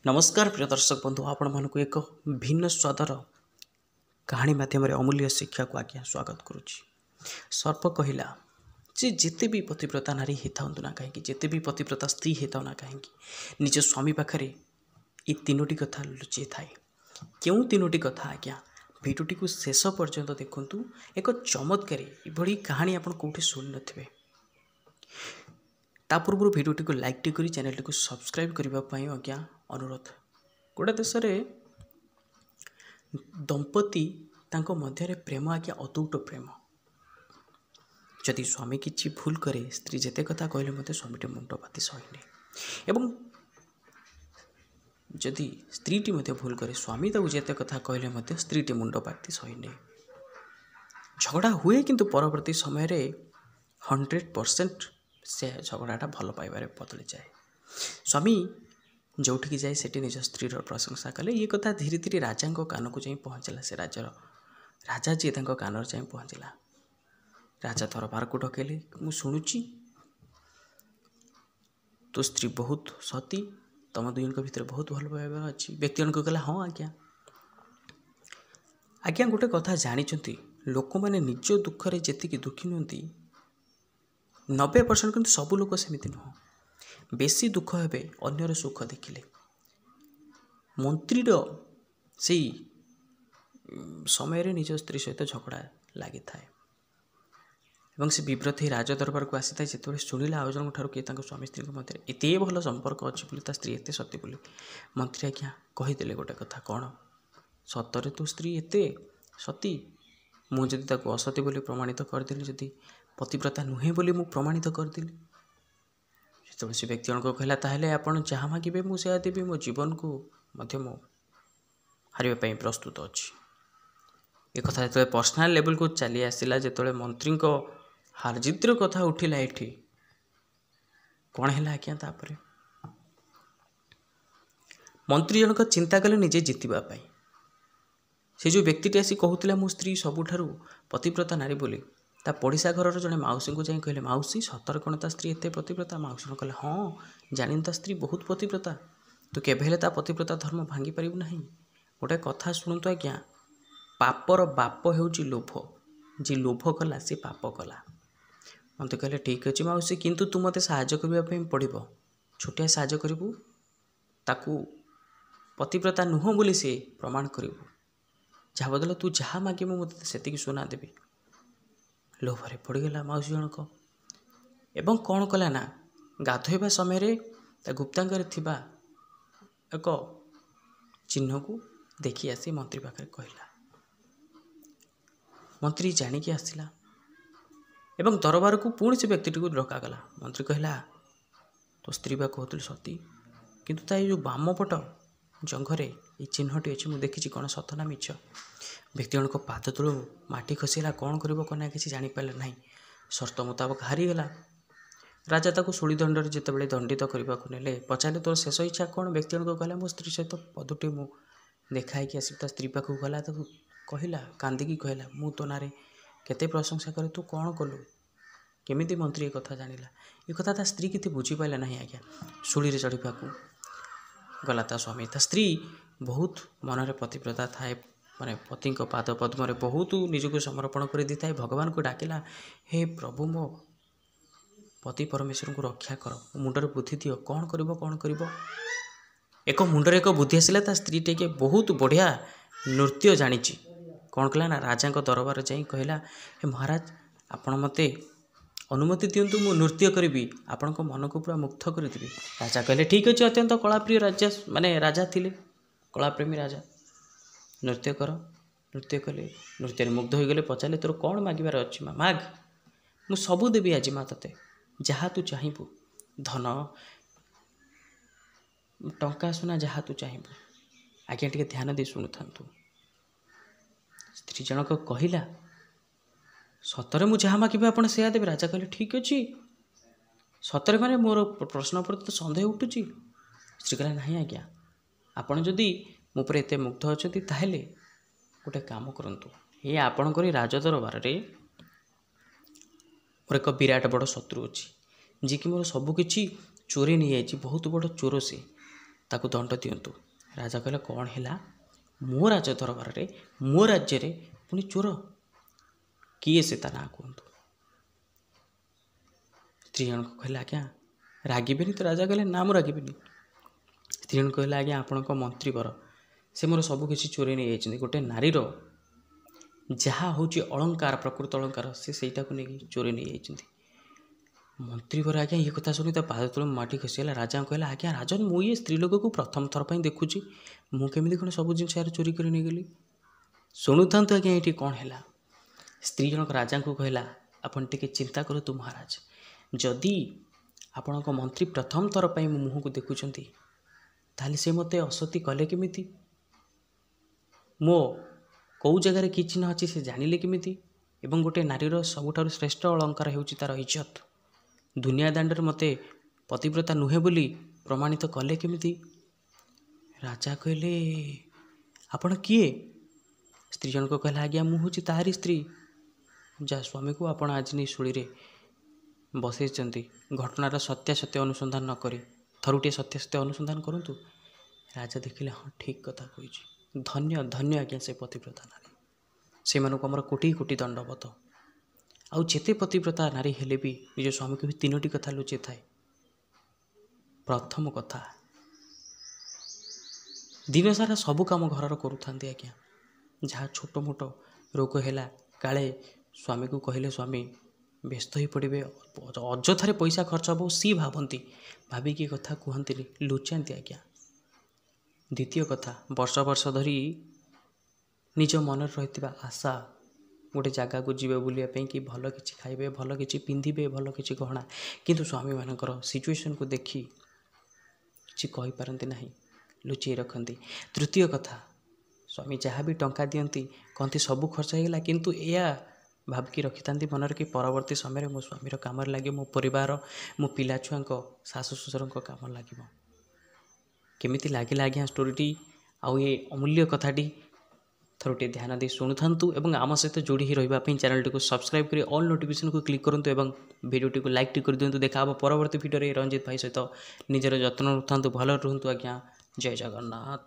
नमस्कार प्रिय दर्शक बंधु आपण मानक एक भिन्न स्वादर कहानी माध्यम अमूल्य शिक्षा को आज्ञा स्वागत करुच्ची। सर्प कहला जे जिते भी पतिव्रता नारी होता ना कहीं जिते भी पतिव्रता स्त्री होता ना कहीं निज स्वामी पाखे ये तीनोटी कथा लुचि थाए। क्यों तीनोटी कथा आज्ञा भिडियोटी को शेष पर्यंत देखु। एक चमत्कारी ये कहानी आप कौटी शुणी नथिबे। ता पूर्व भिडियोटी को लाइक टी चैनल टी को सब्सक्राइब करने आज्ञा अनुरोध। गोटे देश दंपति तांको मध्य प्रेम आज्ञा अतूट प्रेम। जदि स्वामी किसी भूल करे स्त्री जेते कथा कहले मते स्वामीटी मुंड पाति सहीने एवं जदि स्त्रीटी मते भूल करे स्वामी ताकू जेते कथा कहले मते स्त्रीटी मुंड पाति सहीने। झगड़ा हुए किंतु परवर्ती समय रे 100% से झगड़ाटा भल पाइबारे बदली जाए। स्वामी जोठिकी जाए सेठी निज स्त्रीर प्रशंसा कले। ये कथा धीरे धीरे राजा कान को जाई पहुँचला। से राजा जी कान जाई पहुँचला। राजा दरबार को डकेले मु शुणुची तो स्त्री बहुत सती तुम दुईन भितर बहुत भल पाइबार अच्छी। व्यक्ति जन कहला हाँ आज्ञा आज्ञा गोटे कथा जानी लोक मैंने निज दुखरे जी दुखी नुहति 90% किंतु सबू लोक सेमती नुह। बेसी दुख हे अन्यर सुख देखिले। मंत्रीर से समय निज स्त्री सहित झगड़ा लगी थाए एवं से विव्रत राज दरबार को आसी था। जो शुणिला आउ जन किए स्वामी स्त्री मध्य एत भल संपर्क अच्छी स्त्री एत सती बोली मंत्री आज्ञा कहीदे गोटे कथा कौन सतरे तो स्त्री एत सती मुझे असती बोली प्रमाणित करदेली जदि पतिव्रता नुहे बोली मु प्रमाणित करदेली। जो से व्यक्ति जन कहला ताहले आपण जहाँ मागे मुझे देवी मो जीवन को मध्य मो हारिबा प्रस्तुत अच्छी। एक कथा जो पर्सनाल लेवल को चली आसला जो मंत्री हारजितर कथा उठिला एठी कौन है आज्ञा तापर मंत्री जनक चिंता कले निजे जितवाई। से जो व्यक्ति आसी कहूला मो स्त्री सबुठारु पतिव्रता नारी बोली ता पड़िशा घर जड़े मौसी को जाई कहले मौसी सतर कौन ता स्त्री एत पतिव्रता। मौसी कहले हाँ जानी ता स्त्री बहुत पतिव्रता तो केवे ता पतिव्रता धर्म भांगी पारिबु नहीं। गोटे कथा शुणुतु आज्ञा पापर बाप हेउची लोभ। जी लोभ कला सी पाप कला। मत कहले ठीक अच्छे मौसी किंतु तू मते साहाय्य करबा पड़िबो। छोटिया साहाय्य करिबु ताकू पतिव्रता नुह बोली से प्रमाण करिबु। जहाँ बदल तू जहाँ मागिबु मते सेतिकी सुना देबी। लोभरे पड़गला मौसी जनक एवं कौन कला ना गाधोइबा समय गुप्तांगरे थिबा एक चिन्ह को देखी आसी मंत्री पाखे कहला। मंत्री जानिकी आसला एवं दरबार को पुणी से व्यक्ति को डकागला। मंत्री कहला तो स्त्री बा कहतु सती किंतु ता जो बामपट जंघरे ये चिन्हटी अच्छी मुझे देखी कौन सत ना मिछ। व्यक्ति जन पाद तलू माटी खसीला कौन कर कना किसी जापारे ना। सर्त मुताबक हारीगला। राजा ताको शूली दंडर जिते दंडित करने को नेले पचारे तोर शेष इच्छा कौन। व्यक्ति जन कहला मो स्त्री सहित पदुटे मु देखाई आस स्त्री पाखक गला कहला कांदिकी कहला मु तो ना केते प्रशंसा करे तू कौन कलु केमिति मंत्री एक कथा जानिला। ये कथा ता स्त्री किति बुझी पाइला नहीं आज्ञा। शूली चढ़ा गला ता स्वामी ता स्त्री बहुत मनरे पतिव्रता थाए माने पति पाद पद्म बहुत निजक समर्पण कर दी थाए। भगवान को डाकिला हे प्रभु मो पति परमेश्वर को रक्षा कर मुंडर बुद्धि दियो कौन कर एक मुंडर एक बुद्धि आसला। ता स्त्री टे बहुत बढ़िया नृत्य जानी कौन कला ना राजा दरबार जाई कहला हे महाराज आपण मते अनुमति दिंतु मु नृत्य करी आपण मन को पूरा मुग्ध करदेवी। राजा कहले ठीक अच्छे अत्यंत कलाप्रिय राजा माने राजा थिले कलाप्रेमी राजा नृत्य कर। नृत्य कले नृत्य मुग्ध हो गले पचारे तोर कौन मागिबार अच्छी माँ माग मु सबू देवी आज माँ तते जहाँ तू चाहबू धन टंका सुना जहाँ तू चाहबू। आज्ञा टे ध्यान दे शुणु था। स्त्री जनक कहला सतरे मु जहाँ मागे आप से देवे। राजा कहले ठीक अच्छे सतरे माने मोर प्रश्न पर तो सन्देह उठुची। स्त्री कहला नहीं आज्ञा आपड़ जदि मो पर एत मुग्ध अच्छा ताहले गोटे काम करंतु ये आपण राजदरबार मोर एक विराट बड़ शत्रु अच्छी जी कि मोर सबकि चोरी नहीं जाइए बहुत बड़ चोर से ତାକୁ ଦଣ୍ଡ ଦିଅନ୍ତୁ। ରାଜା କହିଲେ କ'ଣ ହେଲା? ମୋ ରାଜ ଦରବାରରେ ମୋ ରାଜ୍ୟରେ ପୁଣି ଚୋର? କିଏ ସେ, ତା ନାଁ କୁହନ୍ତୁ। ସ୍ତ୍ରୀ ଜଣକ କହିଲେ ଆଜ୍ଞା ରାଗିବେନି ତ? ରାଜା କହିଲେ ନା ମୁଁ ରାଗିବିନି। ସ୍ତ୍ରୀ ଜଣକ କହିଲେ ଆଜ୍ଞା ଆପଣଙ୍କ ମନ୍ତ୍ରୀ ବର ସେ ମୋର ସବୁ କିଛି ଚୋରି ନେଇଯାଇଛନ୍ତି। ଗୋଟେ ନାରୀର ଯାହା ହେଉଛି ଅଳଙ୍କାର, ପ୍ରକୃତ ଅଳଙ୍କାର, ସେ ସେଇଟାକୁ ନେଇକି ଚୋରି ନେଇଯାଇଛନ୍ତି। ମନ୍ତ୍ରୀ ବର ଆଜ୍ଞା ଏ କଥା ଶୁଣି ତା ପାଦ ତଳେ ମାଟି ଖସିଗଲା। ରାଜାଙ୍କୁ କହିଲା ଆଜ୍ଞା ରାଜନ, ମୁଁ ଏ ସ୍ତ୍ରୀ ଲୋକକୁ ପ୍ରଥମ ଥର ପାଇଁ ଦେଖୁଛି, ମୁଁ କେମିତି କ'ଣ ସବୁ ଜିନିଷ ୟାର ଚୋରି କରି ନେଇଗଲି? ଶୁଣୁଥାନ୍ତୁ ଆଜ୍ଞା ଏଇଠି କ'ଣ ହେଲା। ସ୍ତ୍ରୀ ଜଣକ ରାଜାଙ୍କୁ କହିଲା ଆପଣ ଟିକେ ଚିନ୍ତା କରନ୍ତୁ ମହାରାଜ, ଯଦି ଆପଣଙ୍କ ମନ୍ତ୍ରୀ ପ୍ରଥମ ଥର ପାଇଁ ମୋ ମୁହଁକୁ ଦେଖୁଛନ୍ତି ତାହେଲେ ସେ ମୋତେ ଅସତୀ କଲେ କେମିତି? ମୋ କେଉଁ ଜାଗାରେ କି ଚିହ୍ନ ଅଛି ସେ ଜାଣିଲେ କେମିତି? ଏବଂ ଗୋଟେ ନାରୀର ସବୁଠାରୁ ଶ୍ରେଷ୍ଠ ଅଳଙ୍କାର ହେଉଛି ତା'ର ଇଜ୍ଜତ। ଦୁନିଆ ଦାଣ୍ଡରେ ମୋତେ ପତିବ୍ରତା ନୁହେଁ ବୋଲି ପ୍ରମାଣିତ କଲେ କେମିତି? ରାଜା କହିଲେ ଆପଣ କିଏ? ସ୍ତ୍ରୀ ଜଣକ କହିଲା ଆଜ୍ଞା ମୁଁ ହେଉଛି ତାହାରି ସ୍ତ୍ରୀ, ଯାହା ସ୍ୱାମୀକୁ ଆପଣ ଆଜି ନେଇ ଶୂଳିରେ ବସେଇଛନ୍ତି ଘଟଣାର ସତ୍ୟାସତ୍ୟ ଅନୁସନ୍ଧାନ ନ କରି। ଥରୁଟିଏ ସତ୍ୟାସତ୍ୟ ଅନୁସନ୍ଧାନ କରନ୍ତୁ। ରାଜା ଦେଖିଲେ ହଁ ଠିକ୍ କଥା କହିଛି, ଧନ୍ୟ ଧନ୍ୟ ଆଜ୍ଞା ସେ ପତିବ୍ରତା ନାରୀ, ସେମାନଙ୍କୁ ଆମର କୋଟି କୋଟି ଦଣ୍ଡବତ। ଆଉ ଯେତେ ପତିବ୍ରତା ନାରୀ ହେଲେ ବି ନିଜ ସ୍ୱାମୀକୁ ବି 3ଟି କଥା ଲୁଚେଇ ଥାଏ। ପ୍ରଥମ କଥା, ଦିନସାରା ସବୁ କାମ ଘରର କରୁଥାନ୍ତି ଆଜ୍ଞା, ଯାହା ଛୋଟ ମୋଟ ରୋଗ ହେଲା କାଳେ ସ୍ୱାମୀକୁ କହିଲେ ସ୍ୱାମୀ ବ୍ୟସ୍ତ ହୋଇ ପଡ଼ିବେ, ଅଯଥାରେ ପଇସା ଖର୍ଚ୍ଚ ହେବ ସିଏ ଭାବନ୍ତି, ଭାବିକି କଥା କୁହନ୍ତିନି, ଲୁଚାନ୍ତି ଆଜ୍ଞା। ଦ୍ୱିତୀୟ କଥା, ବର୍ଷ ବର୍ଷ ଧରି ନିଜ ମନରେ ରହିଥିବା ଆଶା, ଗୋଟେ ଜାଗାକୁ ଯିବେ ବୁଲିବା ପାଇଁ, କି ଭଲ କିଛି ଖାଇବେ, ଭଲ କିଛି ପିନ୍ଧିବେ, ଭଲ କିଛି ଗହଣା, କିନ୍ତୁ ସ୍ୱାମୀମାନଙ୍କର ସିଚୁଏସନକୁ ଦେଖି କିଛି କହିପାରନ୍ତି ନାହିଁ, ଲୁଚେଇ ରଖନ୍ତି। ତୃତୀୟ କଥା, ସ୍ୱାମୀ ଯାହା ବି ଟଙ୍କା ଦିଅନ୍ତି କହନ୍ତି ସବୁ ଖର୍ଚ୍ଚ ହେଇଗଲା, କିନ୍ତୁ ଏଇଆ ଭାବିକି ରଖିଥାନ୍ତି ମନରେ କି ପରବର୍ତ୍ତୀ ସମୟରେ ମୋ ସ୍ୱାମୀର କାମରେ ଲାଗିବ, ମୋ ପରିବାର, ମୋ ପିଲାଛୁଆଙ୍କ, ଶାଶୁ ଶ୍ୱଶୁରଙ୍କ କାମରେ ଲାଗିବ। କେମିତି ଲାଗିଲା ଆଜ୍ଞା ଷ୍ଟୋରିଟି ଆଉ ଏ ଅମୂଲ୍ୟ କଥାଟି? ଥରୁଟିଏ ଧ୍ୟାନ ଦେଇ ଶୁଣୁଥାନ୍ତୁ ଏବଂ ଆମ ସହିତ ଯୋଡ଼ି ହୋଇ ରହିବା ପାଇଁ ଚ୍ୟାନେଲଟିକୁ ସବସ୍କ୍ରାଇବ୍ କରି ଅଲ୍ ନୋଟିଫିକେସନକୁ କ୍ଲିକ୍ କରନ୍ତୁ ଏବଂ ଭିଡ଼ିଓଟିକୁ ଲାଇକ୍ କରିଦିଅନ୍ତୁ। ଦେଖା ହେବ ପରବର୍ତ୍ତୀ ଭିଡ଼ିଓରେ ରଞ୍ଜିତ ଭାଇ ସହିତ। ନିଜର ଯତ୍ନ ରଖନ୍ତୁ, ଭଲରେ ରୁହନ୍ତୁ ଆଜ୍ଞା। ଜୟ ଜଗନ୍ନାଥ।